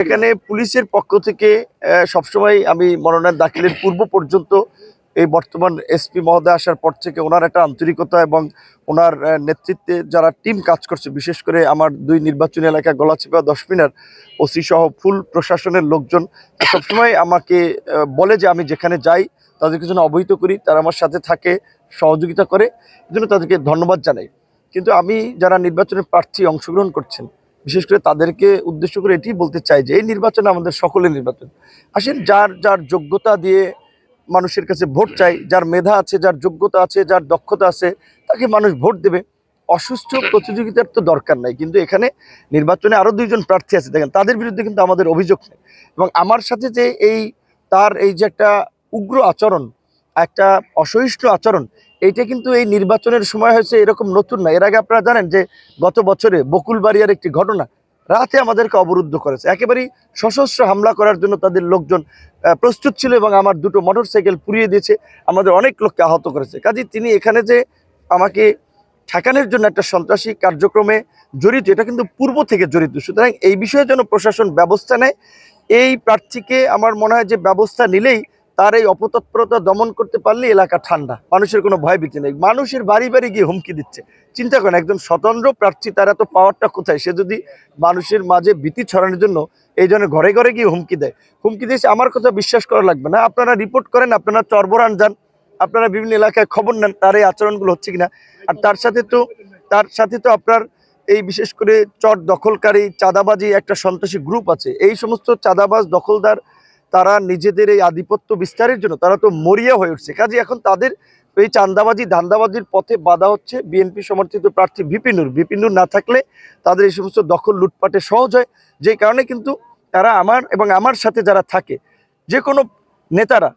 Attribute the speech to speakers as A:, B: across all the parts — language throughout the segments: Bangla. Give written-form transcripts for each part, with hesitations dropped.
A: এখানে পুলিশের পক্ষ থেকে সবসময় আমি মনোনয়ন দাখিলের পূর্ব পর্যন্ত এই বর্তমান এসপি মহোদয় আসার পর থেকে ওনার একটা আন্তরিকতা এবং ওনার নেতৃত্বে যারা টিম কাজ করছে, বিশেষ করে আমার 2 নির্বাচনী এলাকা গলাচিপা 10 মিনার ওসি সহ ফুল প্রশাসনের লোকজন সবসময় আমাকে বলে যে আমি যেখানে যাই তাদেরকে যেন অবহিত করি, তারা আমার সাথে থাকে, সহযোগিতা করে, এজন্য তাদেরকে ধন্যবাদ জানাই। কিন্তু আমি যারা নির্বাচনের প্রার্থী অংশগ্রহণ করছেন বিশেষ করে তাদেরকে উদ্দেশ্য করে এটি বলতে চাই যে এই নির্বাচন আমাদের সকলের নির্বাচন। আসেন, যার যার যোগ্যতা দিয়ে মানুষের কাছে ভোট চাই, যার মেধা আছে, যার যোগ্যতা আছে, যার দক্ষতা আছে তাকে মানুষ ভোট দেবে। অসুস্থ প্রতিযোগিতার তো দরকার নাই। কিন্তু এখানে নির্বাচনে আরও 2 জন প্রার্থী আছে, দেখেন তাদের বিরুদ্ধে কিন্তু আমাদের অভিযোগ নেই। এবং আমার সাথে যে তার এই যে একটা উগ্র আচরণ, একটা অসহিষ্ণু আচরণ, এইটা কিন্তু এই নির্বাচনের সময় হয়েছে, এরকম নতুন না। এর আগে আপনারা জানেন যে গত বছরে বকুলবাড়িয়ার একটি ঘটনা, রাতে আমাদেরকে অবরুদ্ধ করেছে, একেবারেই সশস্ত্র হামলা করার জন্য তাদের লোকজন প্রস্তুত ছিল এবং আমার 2টো মোটরসাইকেল পুড়িয়ে দিয়েছে, আমাদের অনেক লোককে আহত করেছে। কাজে তিনি এখানে যে আমাকে ঠেকানোর জন্য একটা সন্ত্রাসী কার্যক্রমে জড়িত, এটা কিন্তু পূর্ব থেকে জড়িত। সুতরাং এই বিষয়ে যেন প্রশাসন ব্যবস্থা নেয়। এই প্রার্থীকে আমার মনে হয় যে ব্যবস্থা নিলেই, তার এই অপতৎপরতা দমন করতে পারলে এলাকা ঠান্ডা, মানুষের কোনো ভয়ভীতি নেই। মানুষের বাড়ি বাড়ি গিয়ে হুমকি দিচ্ছে, চিন্তা করেন একজন স্বতন্ত্র প্রার্থী, তার এত পাওয়ারটা কোথায়? সে যদি মানুষের মাঝে ভীতি ছড়ানোর জন্য এই জন্য ঘরে ঘরে গিয়ে হুমকি দিয়েছে, আমার কথা বিশ্বাস করা লাগবে না। আপনারা রিপোর্ট করেন, আপনারা চরবরান যান, আপনারা বিভিন্ন এলাকায় খবর নেন তার এই আচরণগুলো হচ্ছে কিনা। আর তার সাথে তো আপনার এই বিশেষ করে চর দখলকারী চাঁদাবাজি একটা সন্ত্রাসী গ্রুপ আছে। এই সমস্ত চাঁদাবাজ দখলদার তারা নিজেদের এই আধিপত্য বিস্তারের জন্য তারা তো মরিয়া হয়ে উঠছে। কাজে এখন তাদের এই চাঁদাবাজি ধান্দাবাজির পথে বাধা হচ্ছে বিএনপি সমর্থিত প্রার্থী ভিপি নূর না থাকলে তাদের এই সমস্ত দখল লুটপাটে সহজ হয়। যে কারণে কিন্তু তারা আমার সাথে যারা থাকে, যে কোনো নেতারা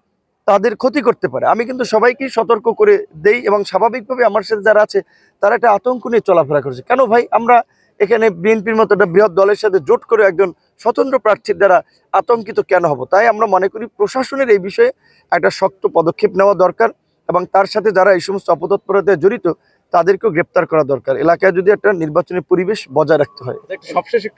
A: তাদের ক্ষতি করতে পারে। আমি কিন্তু সবাইকেই সতর্ক করে দেই এবং স্বাভাবিকভাবে আমার সাথে যারা আছে তারা একটা আতঙ্ক নিয়ে চলাফেরা করেছে। কেন ভাই, আমরা এখানে বিএনপির মতো একটা বৃহৎ দলের সাথে জোট করে একজন স্বতন্ত্র প্রার্থীর দ্বারা আতঙ্কিত কেন হব? তাই আমরা মনে করি প্রশাসনের এই বিষয়ে একটা শক্ত পদক্ষেপ নেওয়া দরকার এবং তার সাথে যারা এই সমস্ত অপতৎপরতায় জড়িত তাদেরকেও গ্রেপ্তার করা দরকার। এলাকায় যদি একটা নির্বাচনী পরিবেশ বজায় রাখতে হয়।
B: সবশেষে